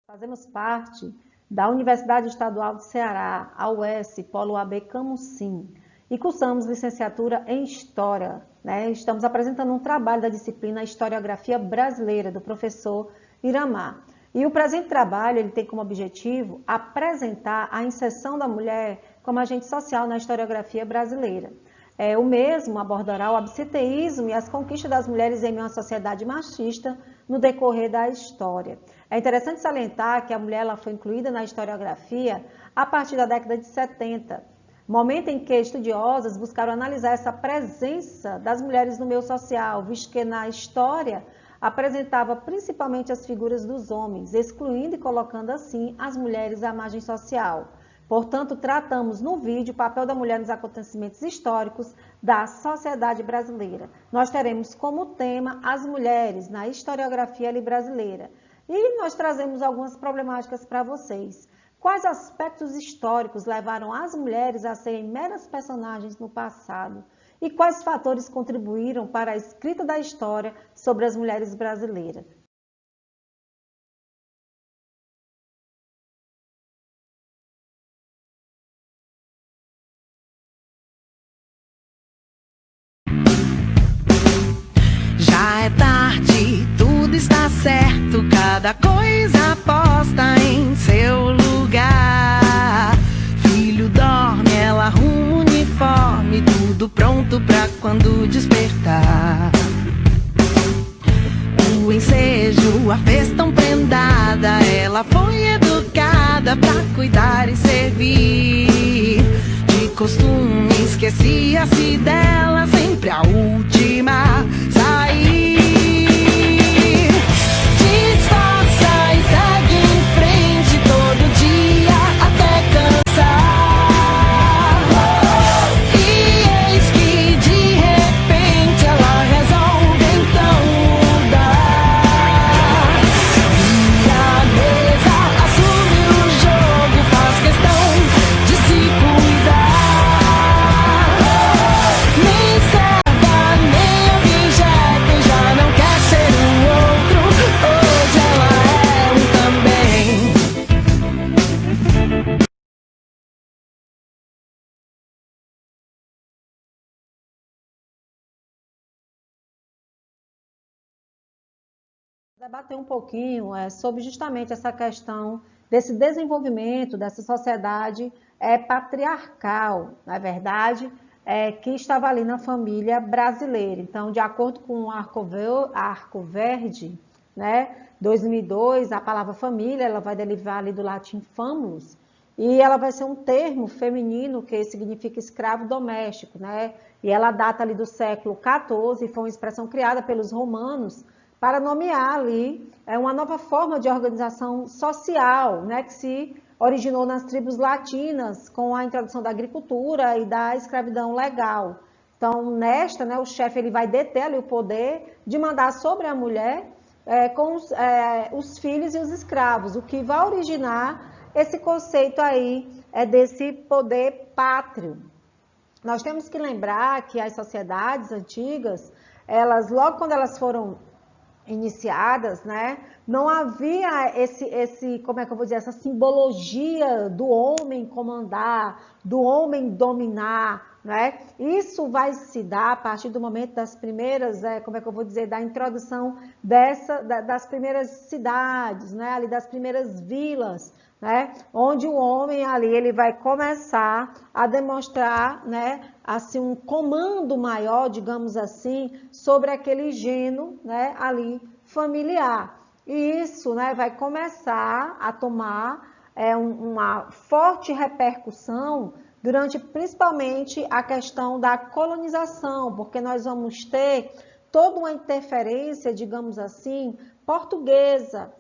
Fazemos parte da Universidade Estadual do Ceará, a UES, Polo AB Camusim, e cursamos licenciatura em História. Estamos apresentando um trabalho da disciplina Historiografia Brasileira, do professor Iramar. E o presente trabalho ele tem como objetivo apresentar a inserção da mulher como agente social na historiografia brasileira. O mesmo abordará o absenteísmo e as conquistas das mulheres em uma sociedade machista no decorrer da história. É interessante salientar que a mulher ela foi incluída na historiografia a partir da década de 70, momento em que estudiosas buscaram analisar essa presença das mulheres no meio social, visto que na história apresentava principalmente as figuras dos homens, excluindo e colocando assim as mulheres à margem social. Portanto, tratamos no vídeo o papel da mulher nos acontecimentos históricos da sociedade brasileira. Nós teremos como tema as mulheres na historiografia brasileira. E nós trazemos algumas problemáticas para vocês. Quais aspectos históricos levaram as mulheres a serem meras personagens no passado? E quais fatores contribuíram para a escrita da história sobre as mulheres brasileiras? Já é tarde, tudo está certo, cada coisa posta em seu lugar. Filho dorme, ela arruma o uniforme, tudo pronto pra quando despertar. O ensejo, a fez tão prendada, ela foi educada pra cuidar e servir. De costume, esquecia-se dela, sempre a última sair. Disfarça e segue em frente todo dia até cansar. E eis que de repente ela resolve então mudar. Vira a mesa, assume o jogo, faz questão de se cuidar. Nem serva, nem objeto, já não quer ser o outro. Hoje ela é um também. Debater um pouquinho sobre justamente essa questão desse desenvolvimento dessa sociedade patriarcal, na verdade, que estava ali na família brasileira. Então, de acordo com o Arco Verde, 2002, a palavra família ela vai derivar ali do latim famulus, e ela vai ser um termo feminino que significa escravo doméstico, E ela data ali do século XIV e foi uma expressão criada pelos romanos para nomear ali uma nova forma de organização social, que se originou nas tribos latinas com a introdução da agricultura e da escravidão legal. Então, nesta, o chefe ele vai deter ali o poder de mandar sobre a mulher com os filhos e os escravos, o que vai originar esse conceito aí desse poder pátrio. Nós temos que lembrar que as sociedades antigas, elas logo quando elas foram iniciadas, não havia como é que eu vou dizer, essa simbologia do homem comandar, do homem dominar, Isso vai se dar a partir do momento das primeiras, como é que eu vou dizer, da introdução das primeiras cidades, ali das primeiras vilas, onde o homem ali ele vai começar a demonstrar, assim um comando maior, digamos assim, sobre aquele gênero, ali familiar. E isso, vai começar a tomar uma forte repercussão durante principalmente a questão da colonização, porque nós vamos ter toda uma interferência, digamos assim, portuguesa,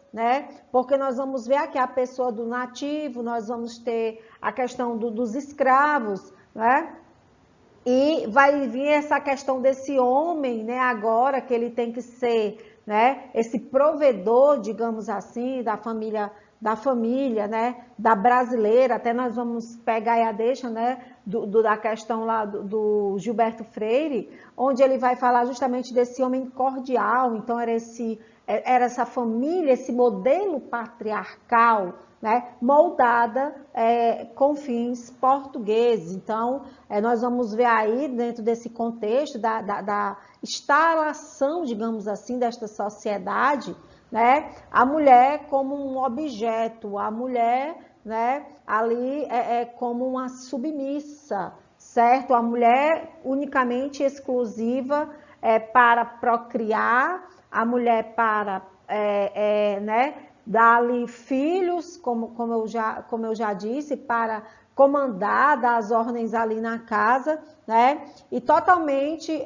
Porque nós vamos ver aqui a pessoa do nativo, nós vamos ter a questão dos escravos, E vai vir essa questão desse homem, agora que ele tem que ser, esse provedor, digamos assim, da família da família, né, da brasileira. Até nós vamos pegar aí a deixa, né, da questão lá do Gilberto Freire, onde ele vai falar justamente desse homem cordial. Então era essa família, esse modelo patriarcal, né, moldada com fins portugueses. Então, nós vamos ver aí, dentro desse contexto da instalação, digamos assim, desta sociedade, né, a mulher como um objeto, a mulher, né, ali como uma submissa, certo? A mulher unicamente exclusiva para procriar, a mulher para, né, dar-lhe filhos, como eu já disse, para comandar, dar as ordens ali na casa, né? E totalmente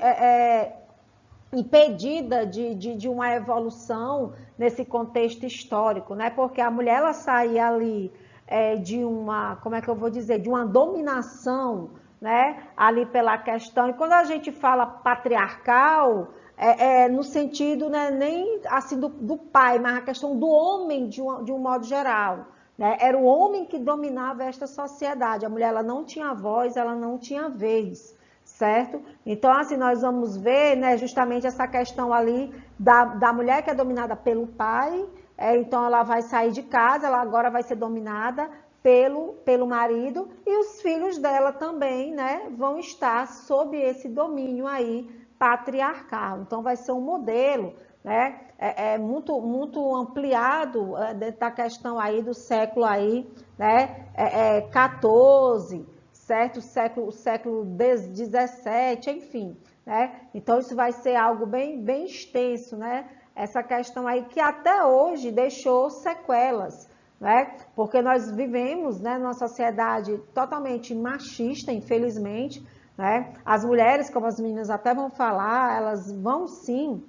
impedida de uma evolução nesse contexto histórico, né? Porque a mulher, ela saía ali de uma, como é que eu vou dizer, de uma dominação, né? Ali pela questão, e quando a gente fala patriarcal, no sentido, né, nem assim do pai, mas a questão do homem de um modo geral, né? Era o homem que dominava esta sociedade, a mulher, ela não tinha voz, ela não tinha vez, certo? Então, assim, nós vamos ver, né, justamente essa questão ali da mulher que é dominada pelo pai, então ela vai sair de casa, ela agora vai ser dominada pelo marido, e os filhos dela também, né, vão estar sob esse domínio aí patriarcal. Então, vai ser um modelo, né, muito, muito ampliado dentro da questão aí do século aí, né, 14, certo? O século 17, enfim, né? Então, isso vai ser algo bem, bem extenso, né? Essa questão aí que até hoje deixou sequelas, né? Porque nós vivemos, né, numa sociedade totalmente machista, infelizmente, né? As mulheres, como as meninas até vão falar, elas vão sim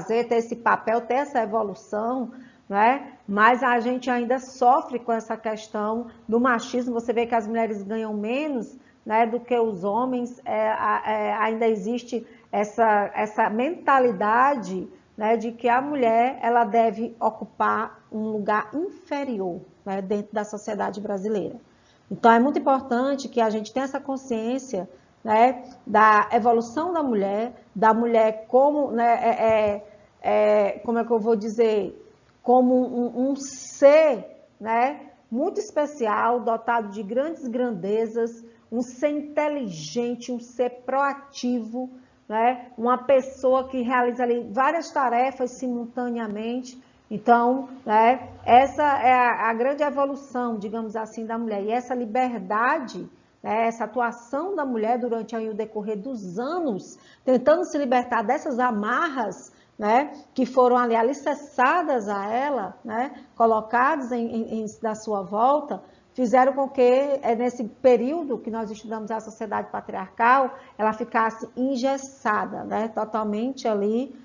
ter esse papel, ter essa evolução, né? Mas a gente ainda sofre com essa questão do machismo. Você vê que as mulheres ganham menos, né, do que os homens, ainda existe essa mentalidade, né, de que a mulher, ela deve ocupar um lugar inferior, né, dentro da sociedade brasileira. Então, é muito importante que a gente tenha essa consciência, né, da evolução da mulher como, né, como é que eu vou dizer, como um ser, né, muito especial, dotado de grandes grandezas, um ser inteligente, um ser proativo, né, uma pessoa que realiza ali várias tarefas simultaneamente. Então, né, essa é a grande evolução, digamos assim, da mulher. E essa liberdade, né, essa atuação da mulher durante aí o decorrer dos anos, tentando se libertar dessas amarras, né, que foram ali alicerçadas a ela, né, colocadas da sua volta, fizeram com que, nesse período que nós estudamos a sociedade patriarcal, ela ficasse engessada, né, totalmente ali,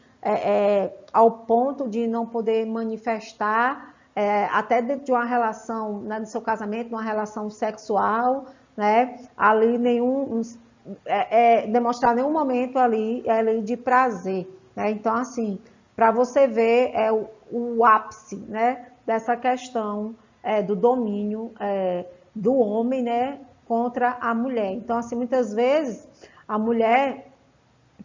ao ponto de não poder manifestar, até dentro de uma relação, né, no seu casamento, uma relação sexual, né, ali demonstrar nenhum momento ali de prazer, né? Então, assim, para você ver o ápice, né, dessa questão do domínio do homem, né, contra a mulher. Então, assim, muitas vezes a mulher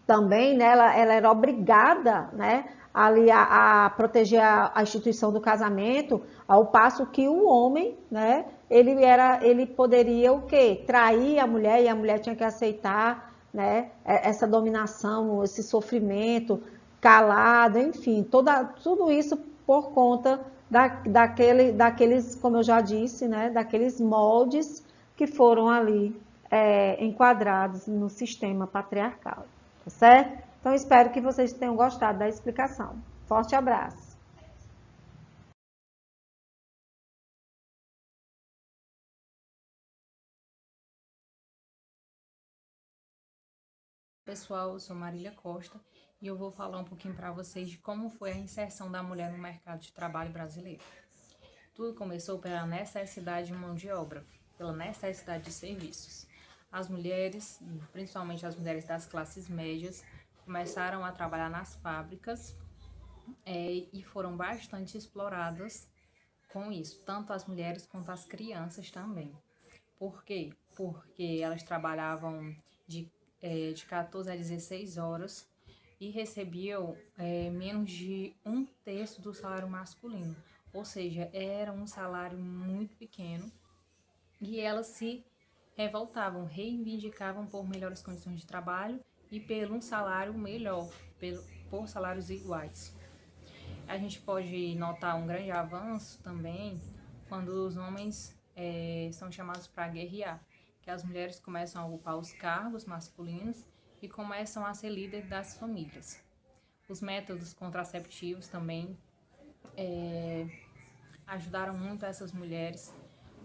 também, né, ela era obrigada, né, ali a proteger a instituição do casamento, ao passo que o homem, né, ele poderia o quê? Trair a mulher, e a mulher tinha que aceitar, né, essa dominação, esse sofrimento, calado, enfim, tudo isso por conta daqueles, como eu já disse, né, daqueles moldes que foram ali enquadrados no sistema patriarcal. Tá certo? Então, espero que vocês tenham gostado da explicação. Forte abraço. Pessoal, eu sou Marília Costa e eu vou falar um pouquinho para vocês de como foi a inserção da mulher no mercado de trabalho brasileiro. Tudo começou pela necessidade de mão de obra, pela necessidade de serviços. As mulheres, principalmente as mulheres das classes médias, começaram a trabalhar nas fábricas e foram bastante exploradas com isso, tanto as mulheres quanto as crianças também. Por quê? Porque elas trabalhavam de 14 a 16 horas e recebiam menos de um terço do salário masculino. Ou seja, era um salário muito pequeno e elas se revoltavam, reivindicavam por melhores condições de trabalho e por um salário melhor, por salários iguais. A gente pode notar um grande avanço também quando os homens são chamados para guerrear, que as mulheres começam a ocupar os cargos masculinos e começam a ser líderes das famílias. Os métodos contraceptivos também ajudaram muito essas mulheres,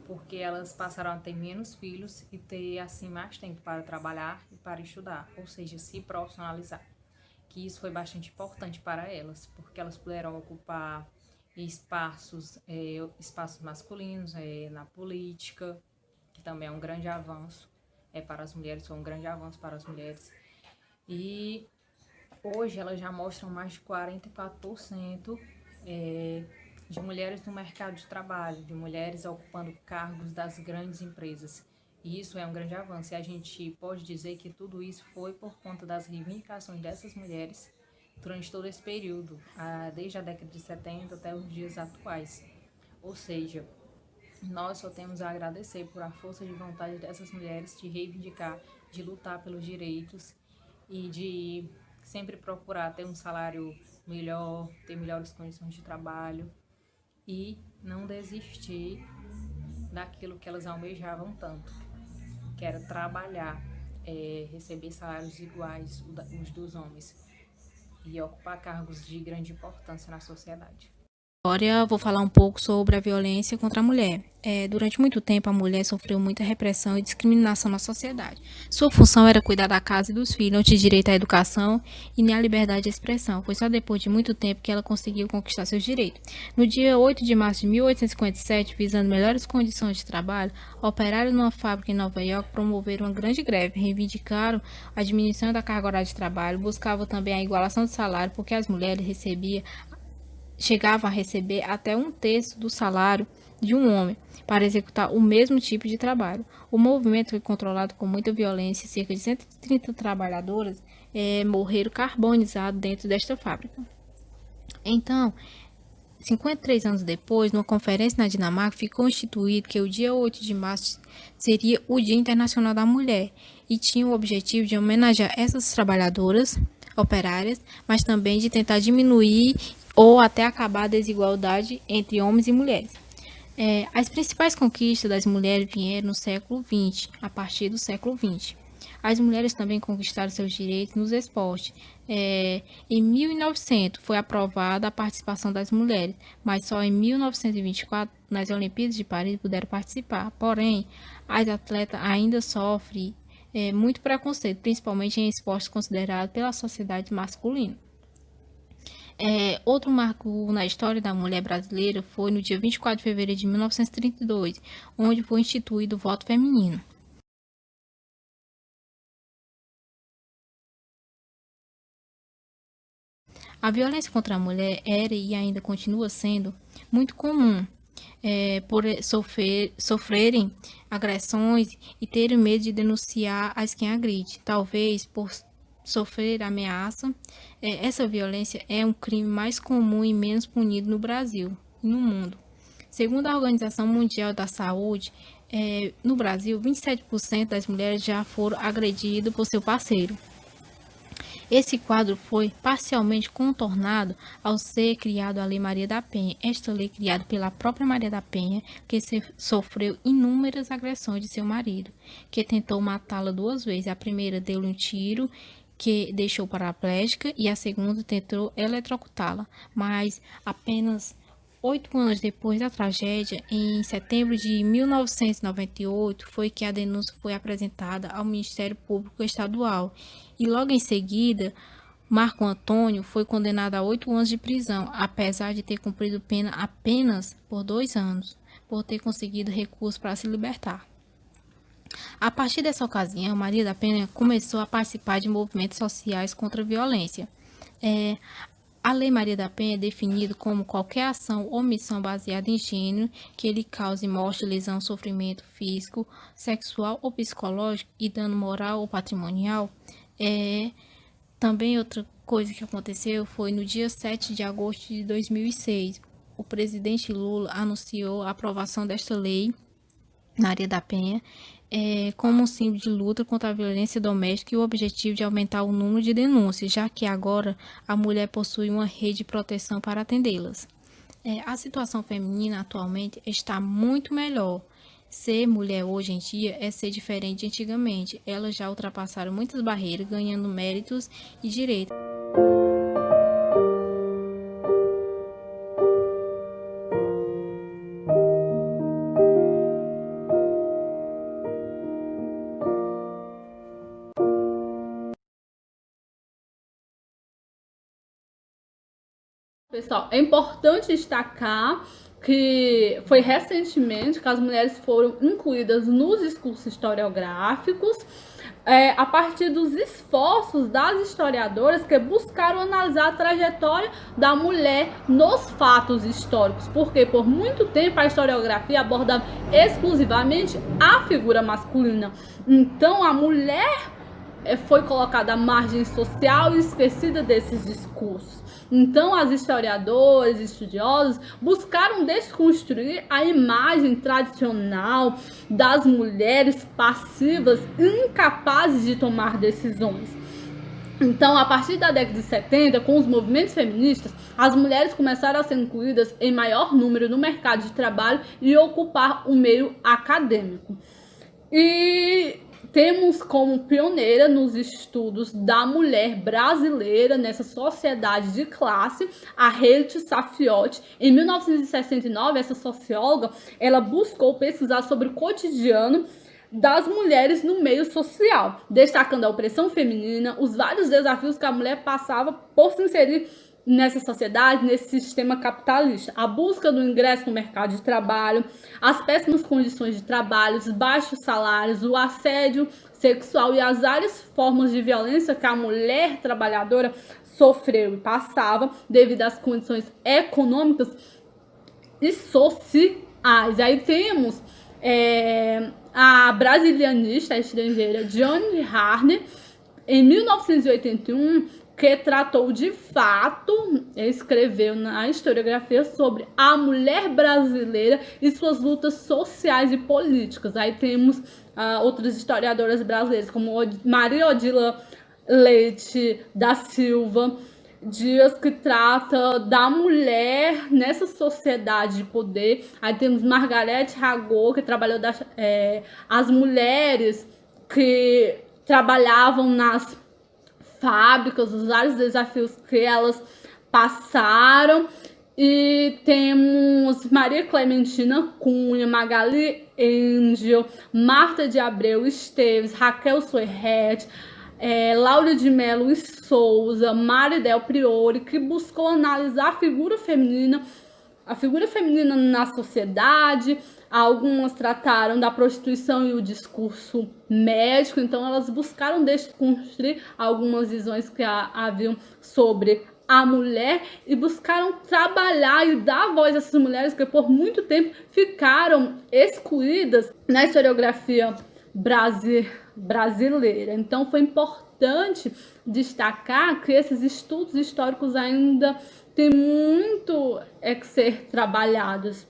porque elas passaram a ter menos filhos e ter assim mais tempo para trabalhar e para estudar, ou seja, se profissionalizar. Que isso foi bastante importante para elas, porque elas puderam ocupar espaços masculinos na política, que também é um grande avanço para as mulheres, foi um grande avanço para as mulheres. E hoje elas já mostram mais de 44% de mulheres no mercado de trabalho, de mulheres ocupando cargos das grandes empresas. E isso é um grande avanço. E a gente pode dizer que tudo isso foi por conta das reivindicações dessas mulheres durante todo esse período, desde a década de 70 até os dias atuais. Ou seja, nós só temos a agradecer por a força de vontade dessas mulheres de reivindicar, de lutar pelos direitos e de sempre procurar ter um salário melhor, ter melhores condições de trabalho e não desistir daquilo que elas almejavam tanto, que era trabalhar, receber salários iguais os dos homens e ocupar cargos de grande importância na sociedade. Agora vou falar um pouco sobre a violência contra a mulher. Durante muito tempo, a mulher sofreu muita repressão e discriminação na sociedade. Sua função era cuidar da casa e dos filhos, não tinha direito à educação e nem à liberdade de expressão. Foi só depois de muito tempo que ela conseguiu conquistar seus direitos. No dia 8 de março de 1857, visando melhores condições de trabalho, operários numa fábrica em Nova York promoveram uma grande greve, reivindicaram a diminuição da carga horária de trabalho, buscavam também a igualação do salário, porque as mulheres chegavam a receber até um terço do salário de um homem para executar o mesmo tipo de trabalho. O movimento foi controlado com muita violência e cerca de 130 trabalhadoras morreram carbonizadas dentro desta fábrica. Então, 53 anos depois, numa conferência na Dinamarca, ficou instituído que o dia 8 de março seria o Dia Internacional da Mulher e tinha o objetivo de homenagear essas trabalhadoras operárias, mas também de tentar diminuir ou até acabar a desigualdade entre homens e mulheres. As principais conquistas das mulheres vieram no século XX, a partir do século XX. As mulheres também conquistaram seus direitos nos esportes. Em 1900 foi aprovada a participação das mulheres, mas só em 1924, nas Olimpíadas de Paris, puderam participar. Porém, as atletas ainda sofrem muito preconceito, principalmente em esportes considerados pela sociedade masculina. Outro marco na história da mulher brasileira foi no dia 24 de fevereiro de 1932, onde foi instituído o voto feminino. A violência contra a mulher era e ainda continua sendo muito comum, por sofrerem agressões e terem medo de denunciar as quem agride, talvez por sofrer ameaça. Essa violência é um crime mais comum e menos punido no Brasil e no mundo. Segundo a Organização Mundial da Saúde, no Brasil, 27% das mulheres já foram agredidas por seu parceiro. Esse quadro foi parcialmente contornado ao ser criado a Lei Maria da Penha. Esta lei, criada pela própria Maria da Penha, que sofreu inúmeras agressões de seu marido, que tentou matá-la 2 vezes. A primeira deu-lhe um tiro que deixou paraplégica e a segunda tentou eletrocutá-la, mas apenas 8 anos depois da tragédia, em setembro de 1998, foi que a denúncia foi apresentada ao Ministério Público Estadual e logo em seguida, Marco Antônio foi condenado a 8 anos de prisão, apesar de ter cumprido pena apenas por 2 anos, por ter conseguido recurso para se libertar. A partir dessa ocasião, Maria da Penha começou a participar de movimentos sociais contra a violência. A Lei Maria da Penha é definida como qualquer ação ou omissão baseada em gênero que ele cause morte, lesão, sofrimento físico, sexual ou psicológico e dano moral ou patrimonial. Também outra coisa que aconteceu foi no dia 7 de agosto de 2006. O presidente Lula anunciou a aprovação desta lei, Maria da Penha, como um símbolo de luta contra a violência doméstica e o objetivo de aumentar o número de denúncias, já que agora a mulher possui uma rede de proteção para atendê-las. A situação feminina atualmente está muito melhor. Ser mulher hoje em dia é ser diferente de antigamente. Elas já ultrapassaram muitas barreiras, ganhando méritos e direitos. Pessoal, é importante destacar que foi recentemente que as mulheres foram incluídas nos discursos historiográficos a partir dos esforços das historiadoras que buscaram analisar a trajetória da mulher nos fatos históricos, porque por muito tempo a historiografia abordava exclusivamente a figura masculina. Então a mulher foi colocada à margem social e esquecida desses discursos. Então, as historiadoras e estudiosos buscaram desconstruir a imagem tradicional das mulheres passivas, incapazes de tomar decisões. Então, a partir da década de 70, com os movimentos feministas, as mulheres começaram a ser incluídas em maior número no mercado de trabalho e ocupar o meio acadêmico. E temos como pioneira nos estudos da mulher brasileira nessa sociedade de classe a Harriet Saffioti. Em 1969, essa socióloga ela buscou pesquisar sobre o cotidiano das mulheres no meio social, destacando a opressão feminina, os vários desafios que a mulher passava por se inserir nessa sociedade, nesse sistema capitalista, a busca do ingresso no mercado de trabalho, as péssimas condições de trabalho, os baixos salários, o assédio sexual e as várias formas de violência que a mulher trabalhadora sofreu e passava devido às condições econômicas e sociais. Aí temos a brasilianista estrangeira Joanne Harney, em 1981, que tratou de fato, escreveu na historiografia sobre a mulher brasileira e suas lutas sociais e políticas. Aí temos outras historiadoras brasileiras, como Maria Odila Leite da Silva Dias, que trata da mulher nessa sociedade de poder. Aí temos Margarete Ragô, que trabalhou as mulheres que trabalhavam nas fábricas, os vários desafios que elas passaram. E temos Maria Clementina Cunha, Magali Angel, Marta de Abreu Esteves, Raquel Soerret, Laura de Mello e Souza, Maridel Priori, que buscou analisar a figura feminina na sociedade. Algumas trataram da prostituição e o discurso médico, então elas buscaram desconstruir algumas visões que haviam sobre a mulher e buscaram trabalhar e dar voz a essas mulheres que por muito tempo ficaram excluídas na historiografia brasileira. Então foi importante destacar que esses estudos históricos ainda têm muito que ser trabalhados.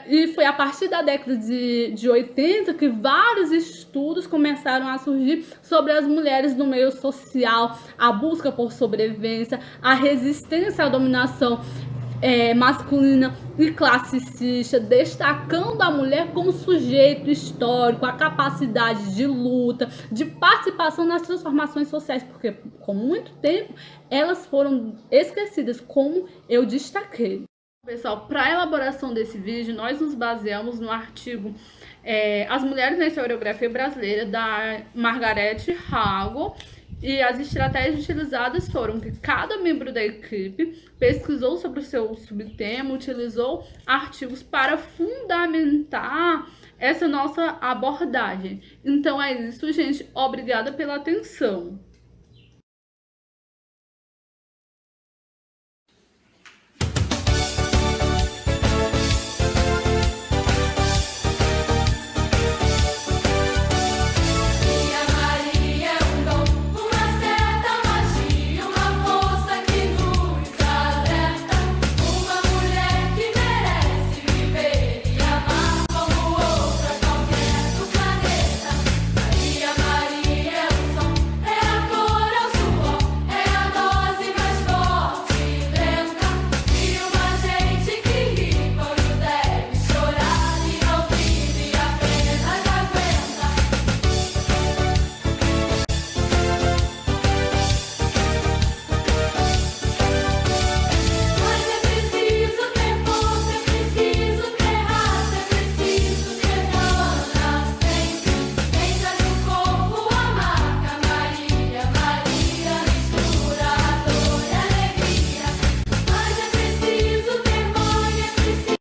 E foi a partir da década de 80 que vários estudos começaram a surgir sobre as mulheres no meio social, a busca por sobrevivência, a resistência à dominação masculina e classicista, destacando a mulher como sujeito histórico, a capacidade de luta, de participação nas transformações sociais, porque por muito tempo elas foram esquecidas, como eu destaquei. Pessoal, para a elaboração desse vídeo, nós nos baseamos no artigo As Mulheres na Historiografia Brasileira, da Margarete Ragô, e as estratégias utilizadas foram que cada membro da equipe pesquisou sobre o seu subtema, utilizou artigos para fundamentar essa nossa abordagem. Então é isso, gente. Obrigada pela atenção.